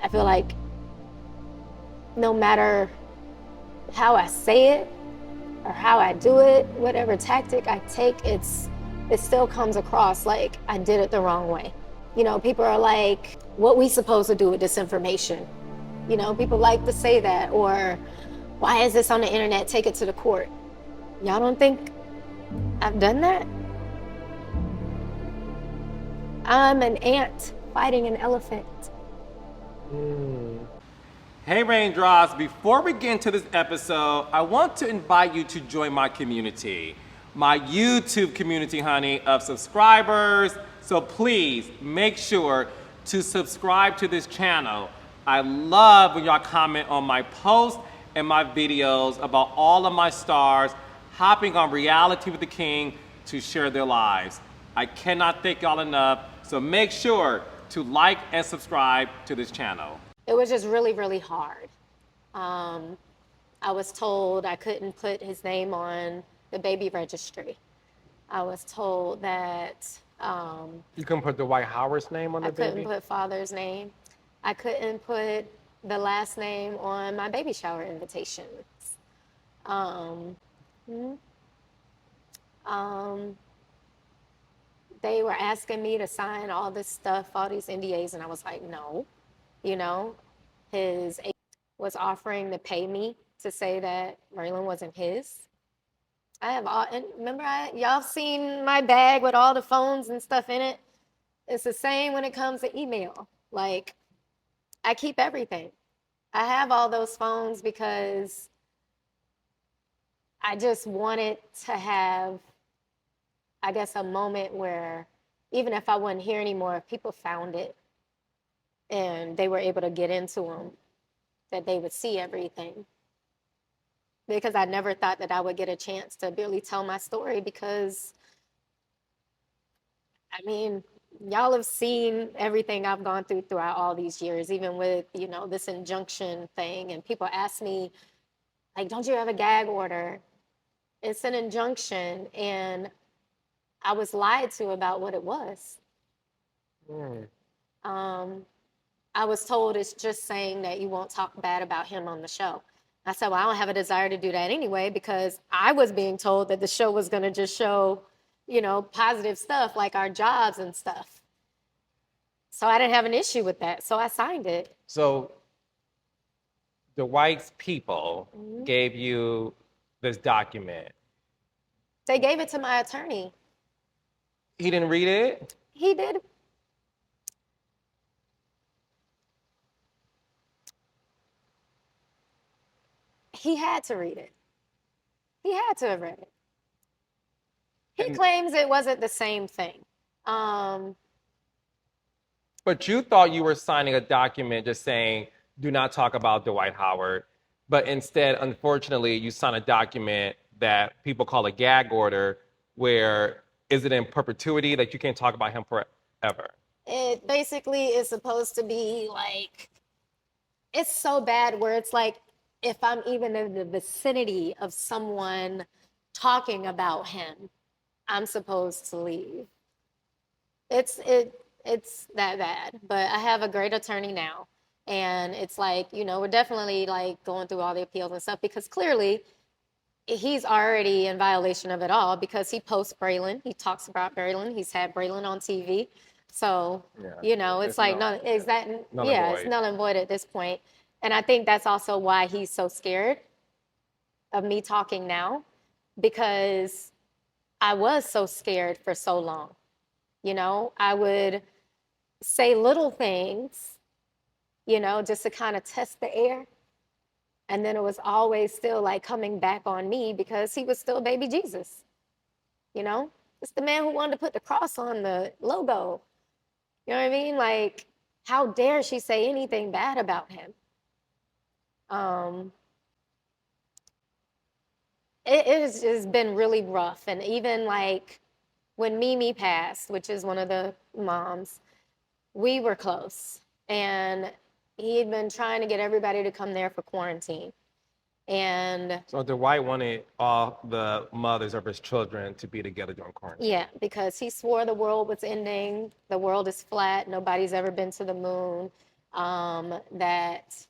I feel like no matter how I say it or how I do it, whatever tactic I take, it still comes across like I did it the wrong way. You know, people are like, what we supposed to do with this information? You know, people like to say that, or why is this on the internet? Take it to the court. Y'all don't think I've done that? I'm an ant fighting an elephant. Hey Raindrops, before we get into this episode, I want to invite you to join my community, my YouTube community, honey, of subscribers. So please make sure to subscribe to this channel. I love when y'all comment on my posts and my videos about all of my stars hopping on Reality with the King to share their lives. I cannot thank y'all enough, so make sure to like and subscribe to this channel. It was just really, really hard. I was told I couldn't put his name on the baby registry. I was told that You can put Dwight Howard's name on the I couldn't baby? put father's name. I couldn't put the last name on my baby shower invitations. Mhm. They were asking me to sign all this stuff, all these NDAs, and I was like, no. You know, his agent was offering to pay me to say that Braylon wasn't his. I have all, and remember, y'all seen my bag with all the phones and stuff in it? It's the same when it comes to email. Like, I keep everything. I have all those phones because I just wanted to have, I guess, a moment where even if I wasn't here anymore, if people found it and they were able to get into them, that they would see everything. Because I never thought that I would get a chance to really tell my story because, I mean, y'all have seen everything I've gone through throughout all these years, even with, you know, this injunction thing. And people ask me, like, don't you have a gag order? It's an injunction. And I was lied to about what it was. I was told it's just saying that you won't talk bad about him on the show. I said, well, I don't have a desire to do that anyway, because I was being told that the show was going to just show, you know, positive stuff like our jobs and stuff. So I didn't have an issue with that. So I signed it. So Dwight's people gave you this document. They gave it to my attorney. He didn't read it? He did. He had to read it. He had to have read it. He claims it wasn't the same thing. But you thought you were signing a document just saying, do not talk about Dwight Howard. But instead, unfortunately, you signed a document that people call a gag order, where is it in perpetuity that you can't talk about him forever? It basically is supposed to be like, it's so bad where it's like, if I'm even in the vicinity of someone talking about him, I'm supposed to leave. It's that bad. But I have a great attorney now. And it's like, you know, we're definitely like going through all the appeals and stuff, because clearly he's already in violation of it all, because he posts Braylon. He talks about Braylon. He's had Braylon on TV. So, you know, it's like, it's null and void at this point. And I think that's also why he's so scared of me talking now, because I was so scared for so long. You know, I would say little things, you know, just to kind of test the air. And then it was always still like coming back on me, because he was still baby Jesus. You know, it's the man who wanted to put the cross on the logo. You know what I mean? Like, how dare she say anything bad about him? It has just been really rough. And even like when Mimi passed, which is one of the moms, we were close. And he had been trying to get everybody to come there for quarantine. And So Dwight wanted all the mothers of his children to be together during quarantine. yeah, because he swore the world was ending. The world is flat. Nobody's ever been to the moon. that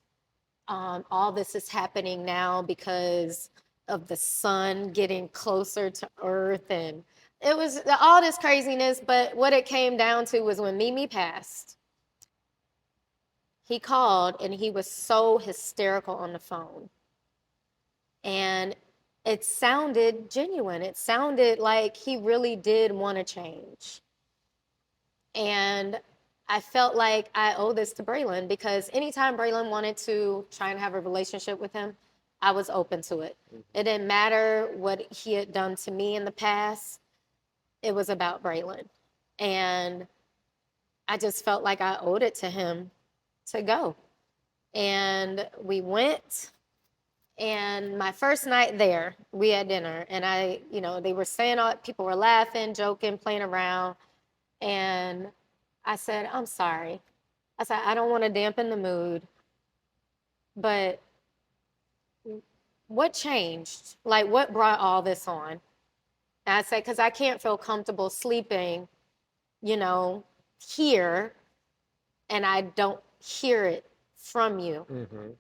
all this is happening now because of the sun getting closer to Earth. And it was all this craziness. But what it came down to was when Mimi passed, he called and he was so hysterical on the phone. And it sounded genuine. It sounded like he really did want to change. And I felt like I owe this to Braylon, because anytime Braylon wanted to try and have a relationship with him, I was open to it. It didn't matter what he had done to me in the past. It was about Braylon. And I just felt like I owed it to him to go. And we went. And my first night there, we had dinner. And they were saying people were laughing, joking, playing around. And I said, I'm sorry. I said, I don't want to dampen the mood, but what changed? Like, what brought all this on? And I said, because I can't feel comfortable sleeping, here, and I don't hear it from you. Mm-hmm.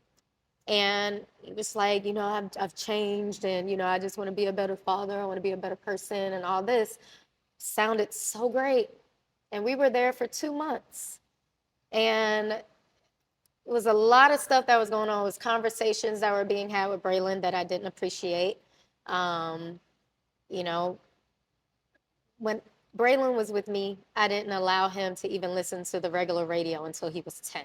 And he was like, I've changed, and, I just want to be a better father. I want to be a better person, and all this sounded so great. And we were there for 2 months. And it was a lot of stuff that was going on. It was conversations that were being had with Braylon that I didn't appreciate. When Braylon was with me, I didn't allow him to even listen to the regular radio until he was 10.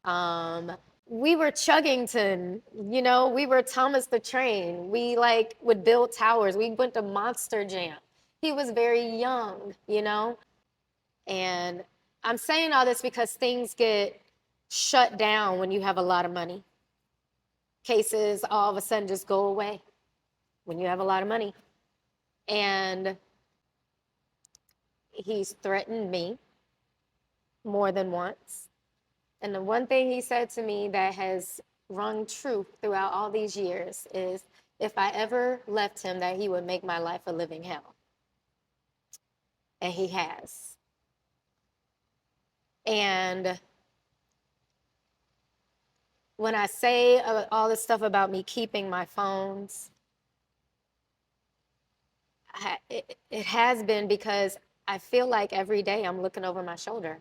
Mm-hmm. We were Chuggington, we were Thomas the Train. We would build towers. We went to Monster Jam. He was very young, And I'm saying all this because things get shut down when you have a lot of money. Cases all of a sudden just go away when you have a lot of money. And he's threatened me more than once. And the one thing he said to me that has rung true throughout all these years is, if I ever left him, that he would make my life a living hell. And he has. And when I say all this stuff about me keeping my phones, it has been because I feel like every day I'm looking over my shoulder.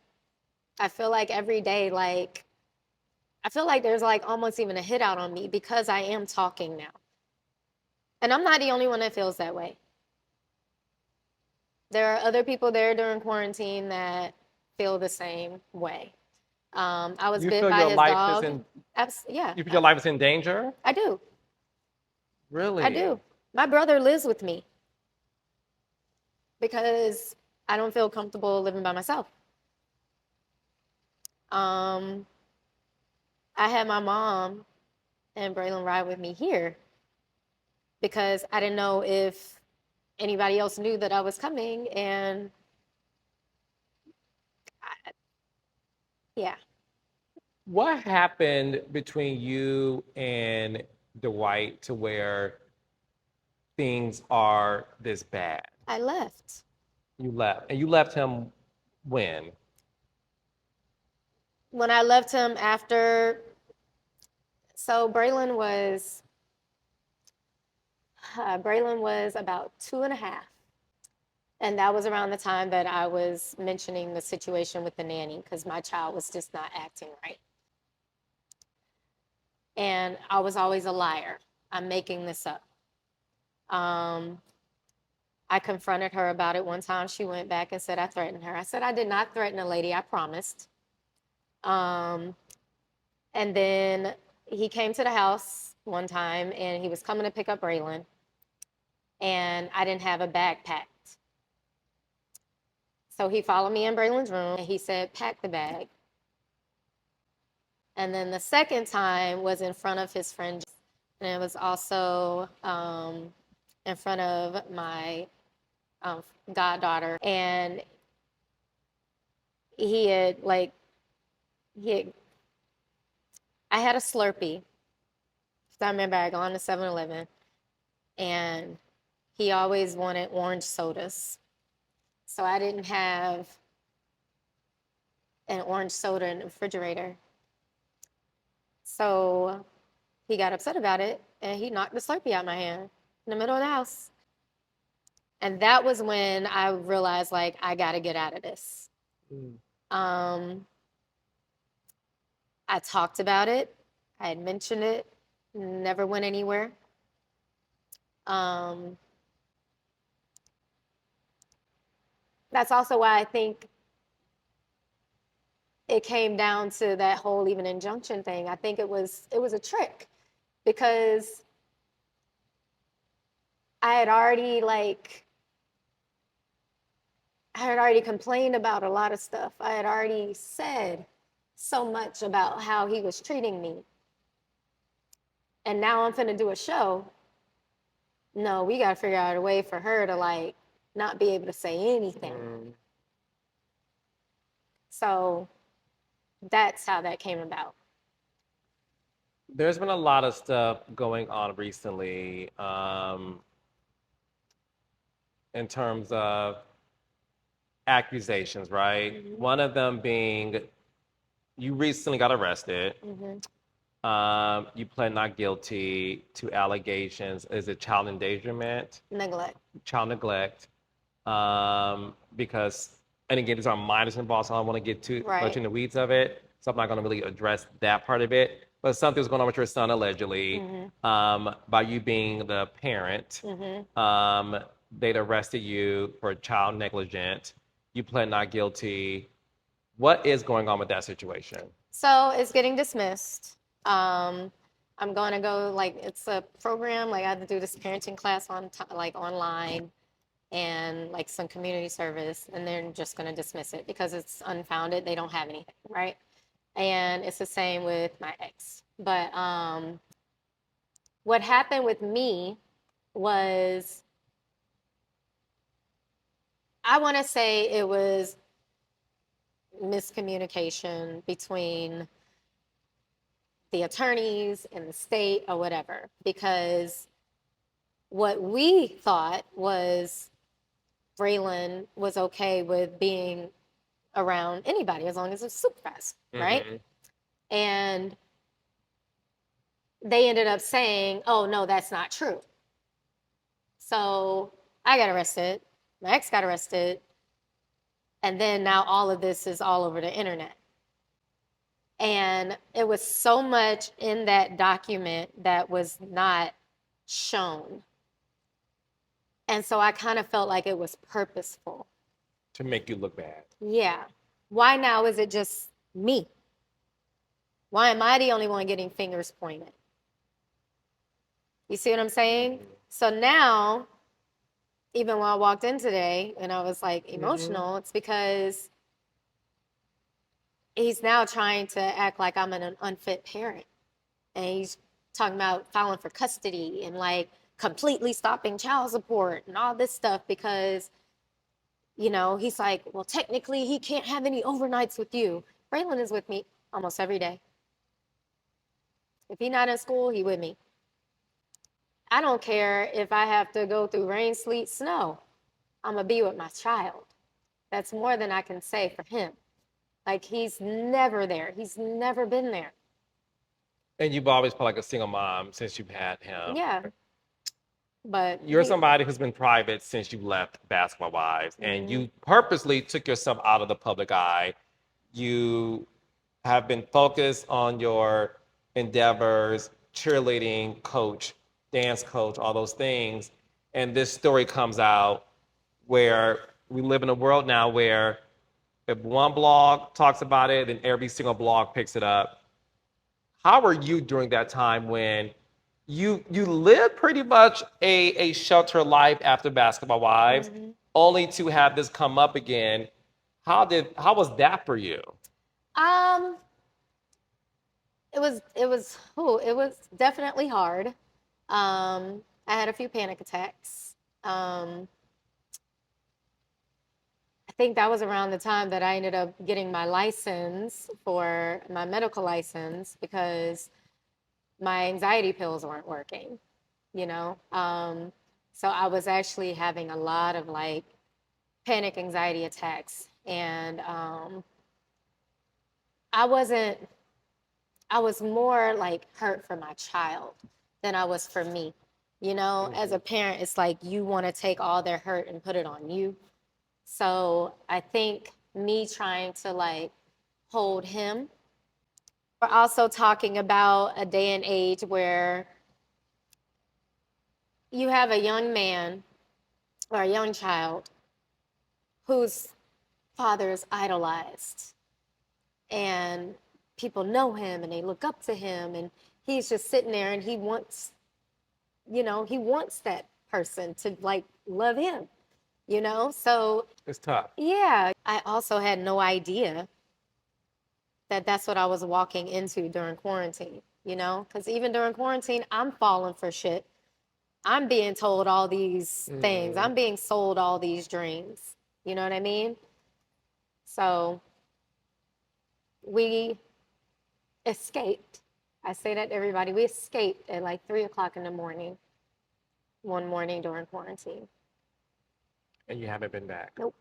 I feel like every day, I feel like there's almost even a hit out on me because I am talking now. And I'm not the only one that feels that way. There are other people there during quarantine that feel the same way. I was bit by his dog. Yeah. You feel your life is in danger? I do. Really? I do. My brother lives with me because I don't feel comfortable living by myself. I had my mom and Braylon ride with me here because I didn't know if anybody else knew that I was coming, and yeah. What happened between you and Dwight to where things are this bad? I left. You left. And you left him when? When I left him after, so Braylon was about 2.5. And that was around the time that I was mentioning the situation with the nanny, because my child was just not acting right. And I was always a liar. I'm making this up. I confronted her about it one time. She went back and said I threatened her. I said I did not threaten a lady, I promised. And then he came to the house one time and he was coming to pick up Braylon. And I didn't have a bag packed. So he followed me in Braylon's room and he said, pack the bag. And then the second time was in front of his friend. And it was also in front of my goddaughter. And I had a Slurpee. I remember I gone to 7-Eleven and he always wanted orange sodas. So I didn't have and orange soda in the refrigerator. So he got upset about it and he knocked the Slurpee out of my hand in the middle of the house. And that was when I realized, like, I got to get out of this. Um, I talked about it. I had mentioned it. Never went anywhere. That's also why I think it came down to that whole even injunction thing. I think it was a trick because I had already complained about a lot of stuff. I had already said so much about how he was treating me. And now I'm finna do a show. No, we gotta figure out a way for her to like not be able to say anything. So that's how that came about. There's been a lot of stuff going on recently in terms of accusations, right? One of them being you recently got arrested. You pled not guilty to allegations. Is it child endangerment? Neglect. Child neglect. Because, and again, these are minors involved, so I don't want to get too much in the weeds of it. So I'm not going to really address that part of it. But something was going on with your son allegedly by you being the parent. They'd arrested you for child negligence. You pled not guilty. What is going on with that situation? So it's getting dismissed. I'm going to go, like, it's a program, like I had to do this parenting class online and like some community service, and they're just going to dismiss it because it's unfounded. They don't have anything, right? And it's the same with my ex. But what happened with me was, I want to say it was miscommunication between the attorneys and the state or whatever, because what we thought was Braylon was okay with being around anybody as long as it's supervised, right? And they ended up saying, oh, no, that's not true. So I got arrested. My ex got arrested. And then now all of this is all over the internet. And it was so much in that document that was not shown. And so I kind of felt like it was purposeful. To make you look bad. Yeah. Why now is it just me? Why am I the only one getting fingers pointed? You see what I'm saying? So now, even when I walked in today and I was like emotional, it's because he's now trying to act like I'm an unfit parent. And he's talking about filing for custody and like completely stopping child support and all this stuff because, you know, he's like, well, technically he can't have any overnights with you. Braylon is with me almost every day. If he's not in school, he with me. I don't care if I have to go through rain, sleet, snow. I'm going to be with my child. That's more than I can say for him. Like, he's never there. He's never been there. And you've always felt like a single mom since you've had him. Yeah. But you're somebody who's been private since you left Basketball Wives, and you purposely took yourself out of the public eye. You have been focused on your endeavors, cheerleading coach, dance coach, all those things. And this story comes out where we live in a world now where if one blog talks about it, then every single blog picks it up. How were you during that time when you lived pretty much a sheltered life after Basketball Wives, only to have this come up again? How was that for you? It was definitely hard. I had a few panic attacks. I think that was around the time that I ended up getting my license for my medical license because my anxiety pills weren't working, you know? So I was actually having a lot of like panic anxiety attacks. And I wasn't, I was more like hurt for my child than I was for me. You know, as a parent, it's like you want to take all their hurt and put it on you. So I think me trying to like hold him. We're also talking about a day and age where you have a young man or a young child whose father is idolized and people know him and they look up to him and he's just sitting there and he wants, you know, he wants that person to like love him, you know? So, It's tough. yeah, I also had no idea that that's what I was walking into during quarantine, you know? Because even during quarantine, I'm falling for shit. I'm being told all these things. I'm being sold all these dreams. You know what I mean? So we escaped. I say that to everybody. We escaped at like 3 o'clock in the morning, one morning during quarantine. And you haven't been back. Nope.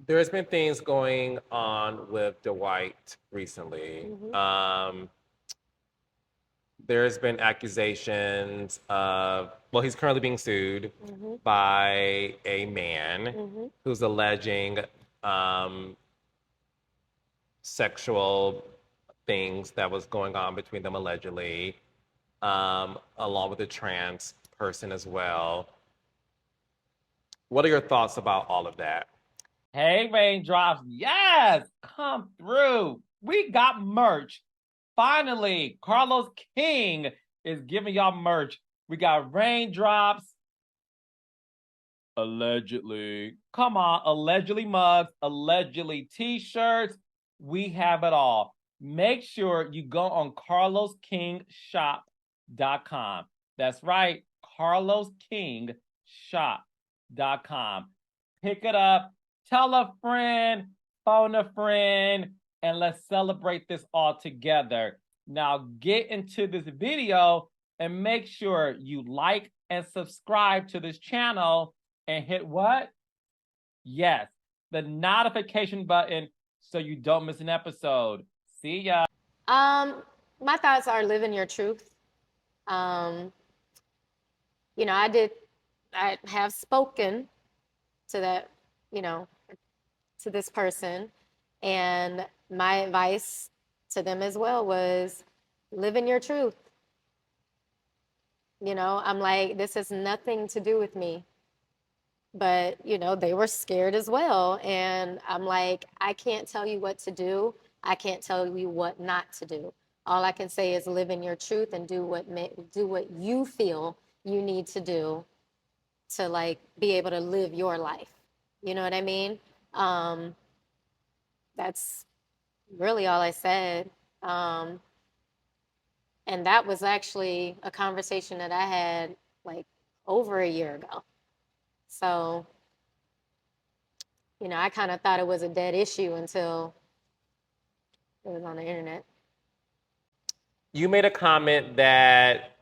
There's been things going on with Dwight recently. There's been accusations of, well, he's currently being sued by a man who's alleging sexual things that was going on between them allegedly, along with a trans person as well. What are your thoughts about all of that? Hey, Raindrops. Yes, come through. We got merch. Finally, Carlos King is giving y'all merch. We got Raindrops. Allegedly. Come on, allegedly mugs, allegedly t-shirts. We have it all. Make sure you go on carloskingshop.com. That's right, carloskingshop.com. Pick it up, tell a friend, phone a friend, and let's celebrate this all together. Now get into this video and make sure you like and subscribe to this channel and hit what? Yes, the notification button so you don't miss an episode. See ya. My thoughts are living your truth. You know, I have spoken to that, you know, to this person, and my advice to them as well was live in your truth. You know, I'm like, this has nothing to do with me. But, you know, they were scared as well. And I'm like, I can't tell you what to do. I can't tell you what not to do. All I can say is live in your truth and do what you feel you need to do to like be able to live your life. You know what I mean? That's really all I said. And that was actually a conversation that I had like over a year ago. So, you know, I kind of thought it was a dead issue until it was on the internet. You made a comment that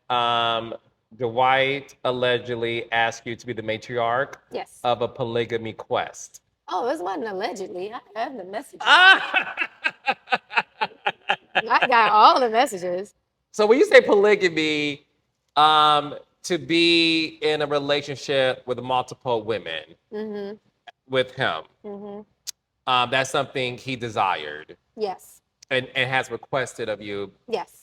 Dwight allegedly asked you to be the matriarch Yes. of a polygamy quest. Oh, this wasn't allegedly. I have the messages. Ah! I got all the messages. So when you say polygamy, to be in a relationship with multiple women with him, that's something he desired Yes. and has requested of you. Yes.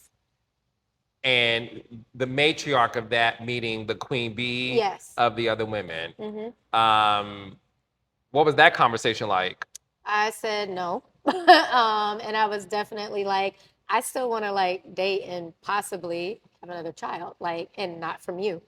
And the matriarch of that meeting, the queen bee Yes. of the other women. What was that conversation like? I said no. And I was definitely like, I still want to like date and possibly have another child, like, and not from you.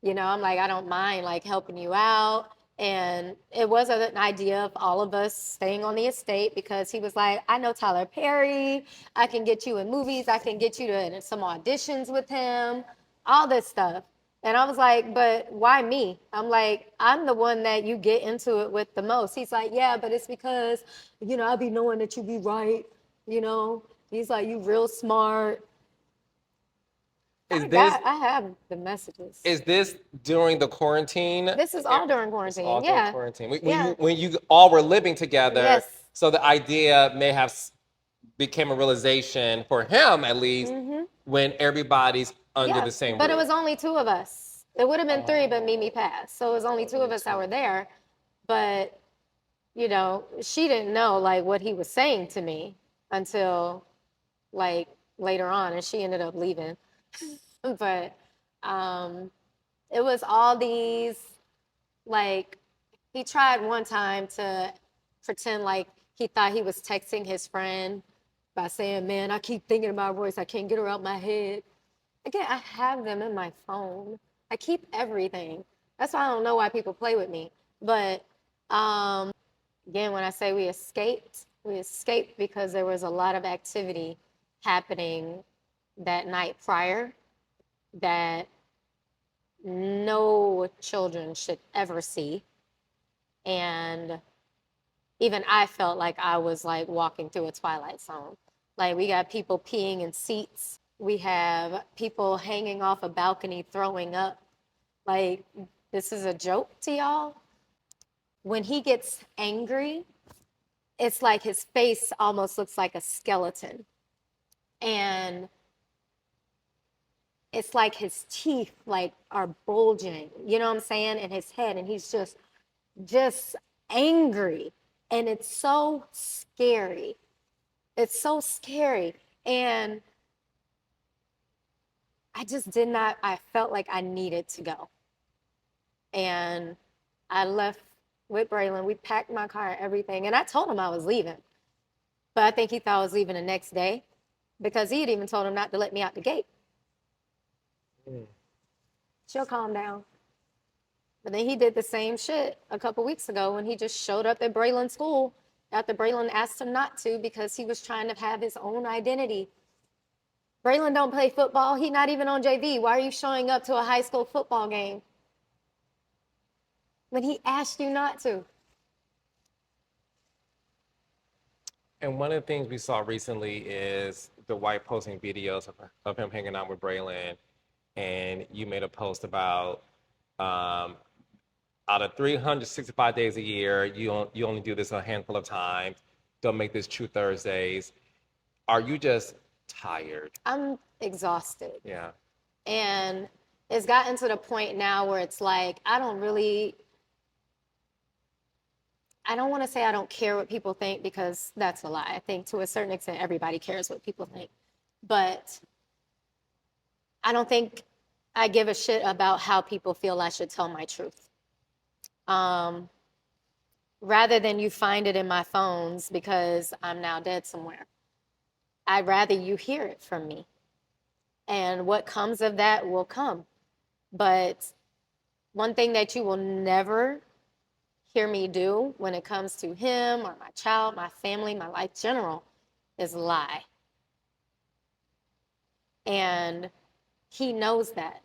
You know, I'm like, I don't mind like helping you out. And it was an idea of all of us staying on the estate because he was like, I know Tyler Perry. I can get you in movies. I can get you to some auditions with him, all this stuff. And I was like, but why me? I'm like, I'm the one that you get into it with the most. He's like, yeah, but it's because, you know, I be knowing that you be right, you know. He's like, you real smart. I have the messages. Is this during the quarantine? This is all during quarantine. All yeah. during quarantine. When you all were living together. Yes. So the idea may have became a realization for him, at least, when everybody's under Yeah, the same but it roof. was only two of us. It would have been three, but Mimi passed. So it was only two of us that were there. But, you know, she didn't know like what he was saying to me until like later on, and she ended up leaving. But um, it was all these like he tried one time to pretend like he thought he was texting his friend by saying, "Man, I keep thinking about Royce. I can't get her out my head." Again, I have them in my phone. I keep everything. That's why I don't know why people play with me. But again, when I say we escaped because there was a lot of activity happening that night prior that no children should ever see. And even I felt like I was like walking through a twilight zone. Like we got people peeing in seats. We have people hanging off a balcony throwing up. Like this is a joke to y'all. When he gets angry, it's like his face almost looks like a skeleton. And it's like his teeth like are bulging, you know what I'm saying, in his head, and he's just angry, and it's so scary. It's so scary. And I just did not, I felt like I needed to go. And I left with Braylon. We packed my car and everything. And I told him I was leaving. But I think he thought I was leaving the next day because he had even told him not to let me out the gate. She'll calm down. But then he did the same shit a couple weeks ago when he just showed up at Braylon school after Braylon asked him not to because he was trying to have his own identity. Braylon don't play football. He not even on JV. Why are you showing up to a high school football game when he asked you not to? And one of the things we saw recently is Dwight posting videos of him hanging out with Braylon, and you made a post about out of 365 days a year, you only do this a handful of times. Don't make this True Thursdays. Are you just tired? I'm exhausted. Yeah. And it's gotten to the point now where it's like, I don't want to say I don't care what people think because that's a lie. I think to a certain extent, everybody cares what people think. But I don't think I give a shit about how people feel I should tell my truth. Rather than you find it in my phones because I'm now dead somewhere. I'd rather you hear it from me. And what comes of that will come. But one thing that you will never hear me do when it comes to him or my child, my family, my life general is lie. And he knows that.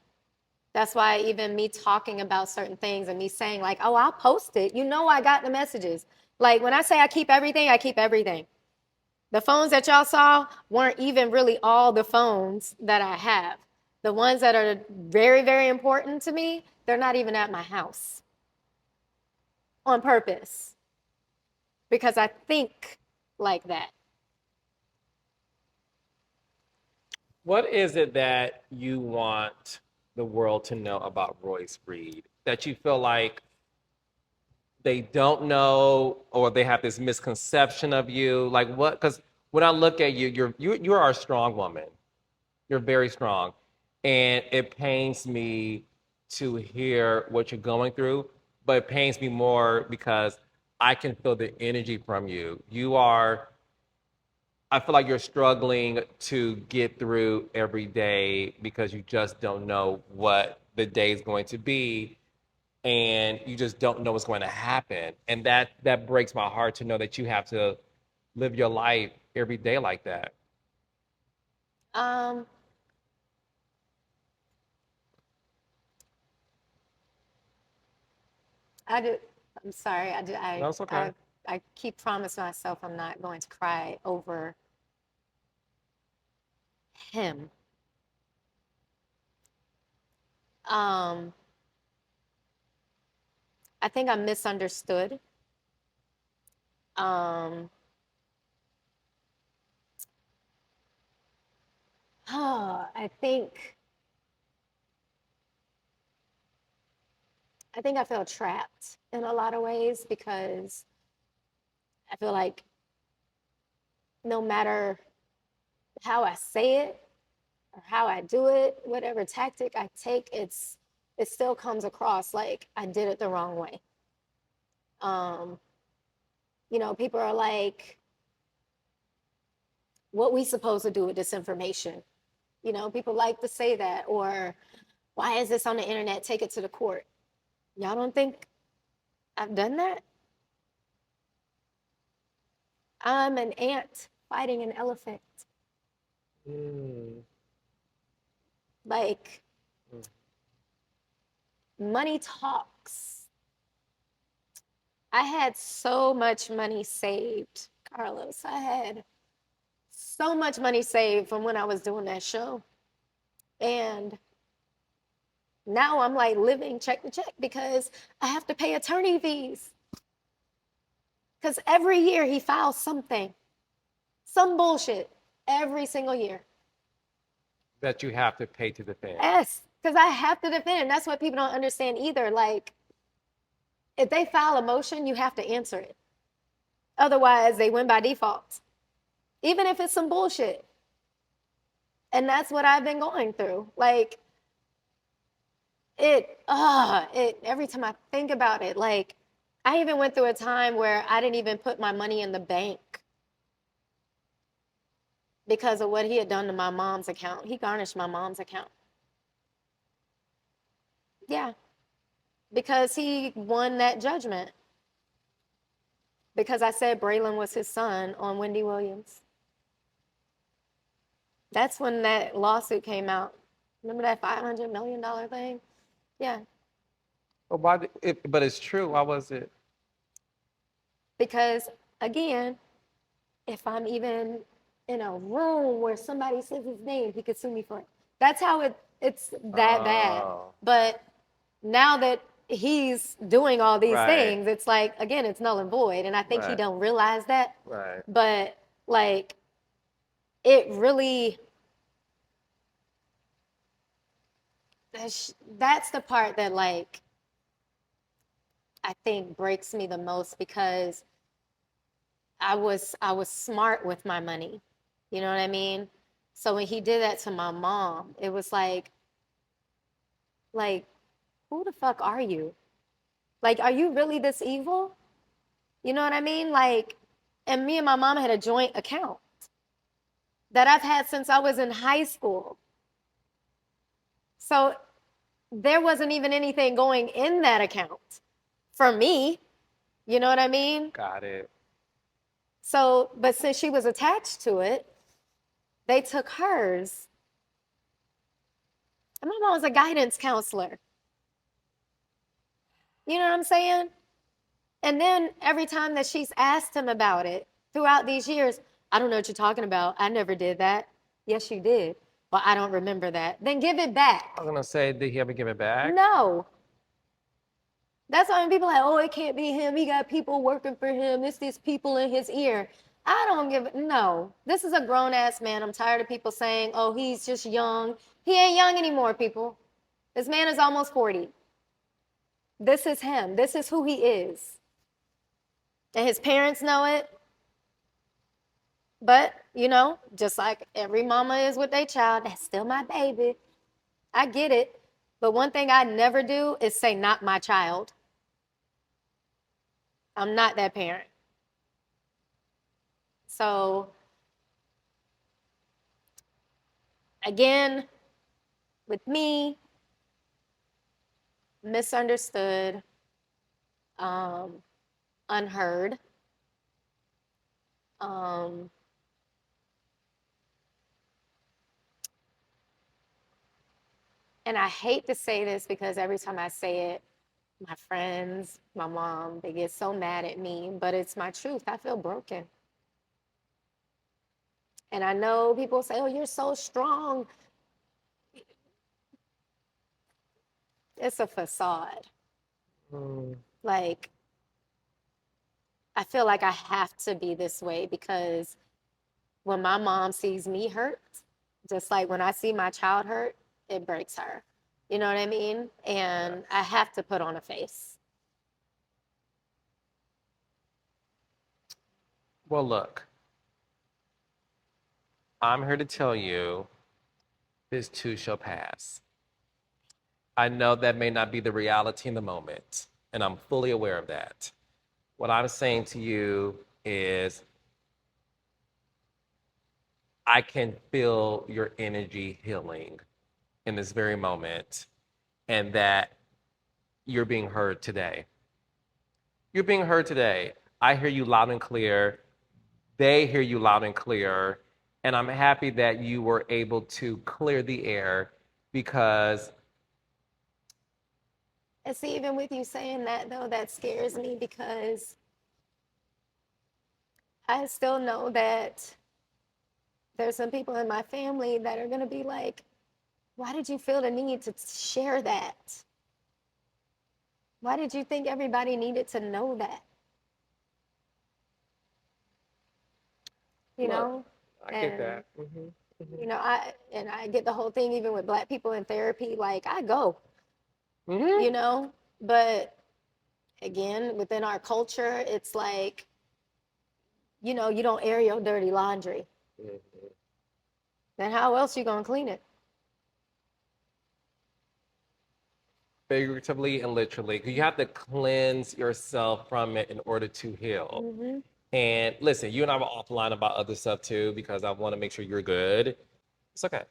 That's why even me talking about certain things and me saying like, oh, I'll post it. You know, I got the messages. Like when I say I keep everything, I keep everything. The phones that y'all saw weren't even really all the phones that I have. The ones that are very, very important to me, they're not even at my house on purpose because I think like that. What is it that you want the world to know about Royce Reed that you feel like they don't know or they have this misconception of you? Like what? Because when I look at you, you are a strong woman. You're very strong, and it pains me to hear what you're going through. But it pains me more because I can feel the energy from you. You are. I feel like you're struggling to get through every day because you just don't know what the day is going to be and you just don't know what's going to happen. And that breaks my heart to know that you have to live your life every day like that. Um, I do. I'm sorry. I do. No, it's okay. I keep promising myself I'm not going to cry over him. Um, I think I'm misunderstood. I think I feel trapped in a lot of ways because I feel like no matter how I say it or how I do it, whatever tactic I take, it still comes across like I did it the wrong way. Um, people are like, what we supposed to do with this information? People like to say that, or why is this on the internet? Take it to the court. Y'all don't think I've done that? I'm an ant fighting an elephant. Mm. Like, money talks. I had so much money saved, Carlos. I had so much money saved from when I was doing that show. And now I'm like living check to check because I have to pay attorney fees. Because every year he files something, some bullshit, every single year. That you have to pay to defend. Yes, because I have to defend. That's what people don't understand either. Like, if they file a motion, you have to answer it. Otherwise, they win by default, even if it's some bullshit. And that's what I've been going through. Like, every time I think about it, like, I even went through a time where I didn't even put my money in the bank because of what he had done to my mom's account. He garnished my mom's account. Yeah, because he won that judgment. Because I said Braylon was his son on Wendy Williams. That's when that lawsuit came out. Remember that $500 million thing? Yeah. But but it's true. Why was it? Because again, if I'm even in a room where somebody says his name, he could sue me for it. That's how it's that bad. Oh. But now that he's doing all these Right. things, it's like, again, it's null and void. And I think he Right. don't realize that. Right. But like, it really, that's the part that like, I think breaks me the most because I was smart with my money. You know what I mean? So when he did that to my mom, it was like, who the fuck are you? Like, are you really this evil? You know what I mean? Like, and me and my mom had a joint account that I've had since I was in high school. So there wasn't even anything going in that account for me. You know what I mean? Got it. So, but since she was attached to it, they took hers. And my mom was a guidance counselor. You know what I'm saying? And then every time that she's asked him about it throughout these years, I don't know what you're talking about. I never did that. Yes, you did. Well, I don't remember that. Then give it back. I was gonna say, did he ever give it back? No. That's why when people are like, oh, it can't be him. He got people working for him. It's these people in his ear. I don't give it. No. This is a grown ass man. I'm tired of people saying, oh, he's just young. He ain't young anymore, people. This man is almost 40. This is him. This is who he is. And his parents know it. But, just like every mama is with their child, that's still my baby. I get it. But one thing I never do is say, not my child. I'm not that parent. So, again, with me, misunderstood, unheard. And I hate to say this because every time I say it, my friends, my mom, they get so mad at me, but it's my truth. I feel broken. And I know people say, oh, you're so strong. It's a facade. Like, I feel like I have to be this way because when my mom sees me hurt, just like when I see my child hurt, it breaks her. You know what I mean? And I have to put on a face. Well, look, I'm here to tell you this too shall pass. I know that may not be the reality in the moment, and I'm fully aware of that. What I'm saying to you is I can feel your energy healing in this very moment, and that you're being heard today. You're being heard today. I hear you loud and clear. They hear you loud and clear. And I'm happy that you were able to clear the air because And see, even with you saying that, though, that scares me because I still know that there's some people in my family that are going to be like, why did you feel the need to share that? Why did you think everybody needed to know that? You Look, know? I get that. You know, I get the whole thing even with Black people in therapy, like I go, Mm-hmm. you know, but again, within our culture, it's like, you know, you don't air your dirty laundry. Then how else you gonna clean it? Figuratively and literally, because you have to cleanse yourself from it in order to heal. Mm-hmm. And listen, you and I were offline about other stuff too, because I want to make sure you're good. It's okay.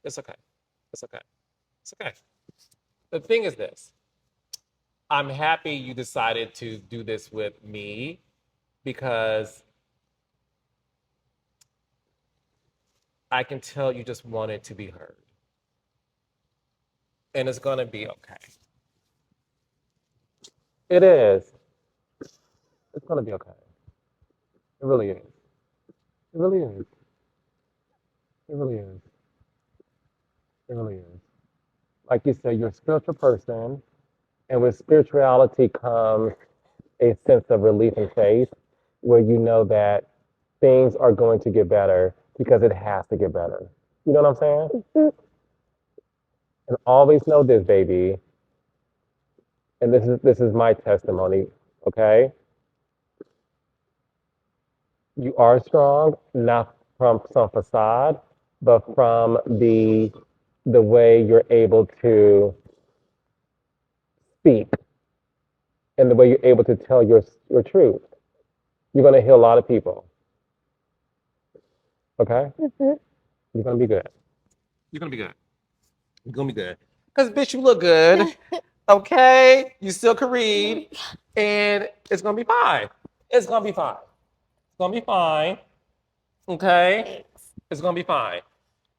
It's okay. It's okay. It's okay. The thing is this. I'm happy you decided to do this with me because I can tell you just wanted to be heard. And it's going to be okay. It is. It's going to be okay. It really is. It really is. It really is. It really is. Like you said, you're a spiritual person, and with spirituality comes a sense of relief and faith where you know that things are going to get better because it has to get better. You know what I'm saying? And always know this, baby, and this is my testimony, okay? You are strong, not from some facade, but from the way you're able to speak and the way you're able to tell your truth. You're gonna heal a lot of people, okay? You're gonna be good. You're gonna be good. You're gonna be good. Cause bitch, you look good. Okay? You still can read. And it's gonna be fine. It's gonna be fine. It's gonna be fine. Okay? Thanks. It's gonna be fine.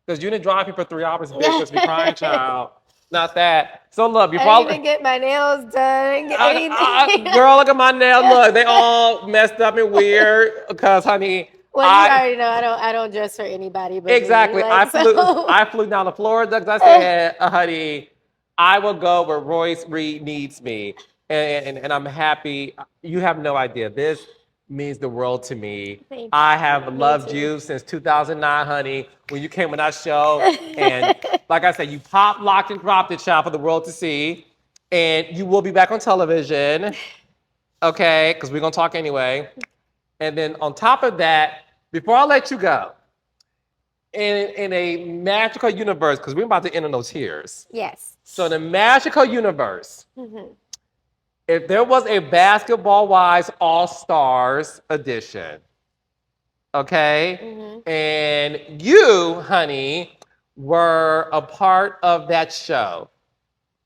Because you didn't drive me for 3 hours, bitch. Let's be crying, child. Not that. So look, I before didn't even get my nails done. I didn't get anything. girl, look at my nails. Look, they all messed up and weird. Because, honey, Well, you already know I don't dress for anybody but me. exactly. Like so. I flew down to Florida because I said, honey, I will go where Royce Reed needs me. And I'm happy. You have no idea. This means the world to me. Thank I you. have Me loved too. you since 2009, honey, when you came on that show. And like I said, you popped, locked, and dropped it, child, for the world to see. And you will be back on television, okay? Because we're going to talk anyway. And then on top of that, before I let you go, in a magical universe, because we're about to end on those tears. Yes. So in a magical universe, Mm-hmm. if there was a Basketball Wives All Stars edition, okay, Mm-hmm. and you, honey, were a part of that show,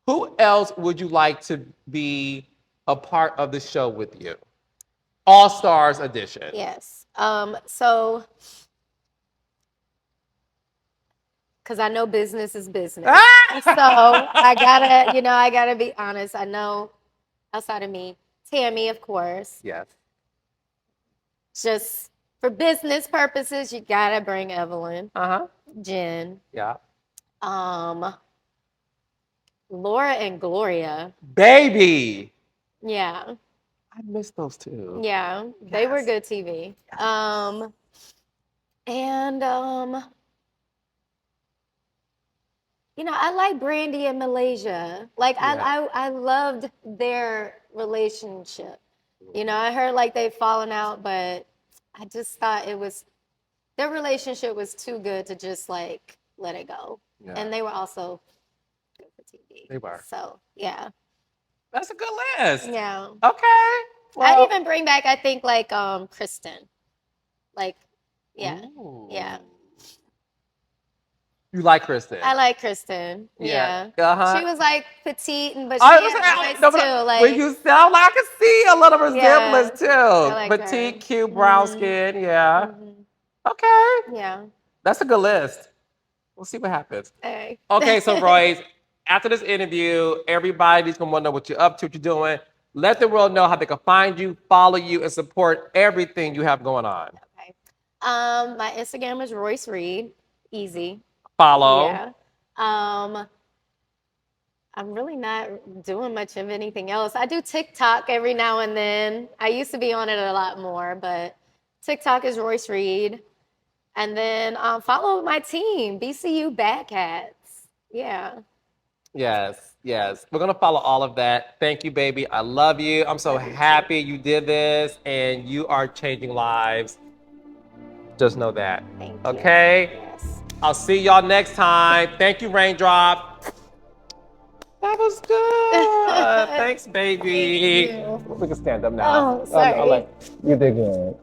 who else would you like to be a part of the show with you? All Stars edition. Yes. So because I know business is business. So I gotta be honest. I know outside of me, Tammy, of course. Yes. Just for business purposes, you gotta bring Evelyn, Uh-huh. Jen, Yeah. Laura and Gloria. Baby. Yeah. I miss those two. Yeah. They were Yes. good TV. And You know, I like Brandy and Malaysia. Like Yeah. I loved their relationship. You know, I heard like they've fallen out, but I just thought their relationship was too good to just like let it go. Yeah. And they were also good for TV. They were. So yeah. That's a good list. Yeah. Okay. I'd Well, even bring back, I think, like Kristen. Like, yeah. ooh. Yeah. You like Kristen? I like Kristen. Yeah. Yeah. Uh-huh. She was like petite, but she I was had saying, voice no, too. but Like, when you sound like I can see a little resemblance I too. like her. Petite, cute, brown skin. Yeah. Okay. Yeah. That's a good list. We'll see what happens. Okay. Okay, so Royce, after this interview, everybody's gonna want to know what you're up to, what you're doing. Let the world know how they can find you, follow you, and support everything you have going on. Okay. My Instagram is Royce Reed. Easy. Follow. Yeah. I'm really not doing much of anything else. I do TikTok every now and then. I used to be on it a lot more, but TikTok is Royce Reed. And then follow my team, BCU Bad Cats. Yeah. Yes, yes. We're gonna follow all of that. Thank you, baby. I love you. I'm so Love you too. happy you did this and you are changing lives. Just know that. Thank you. Okay? Yes. I'll see y'all next time. Thank you, Raindrop. That was good. Thanks, baby. Thank you. We can stand up now. Oh, sorry. You did good.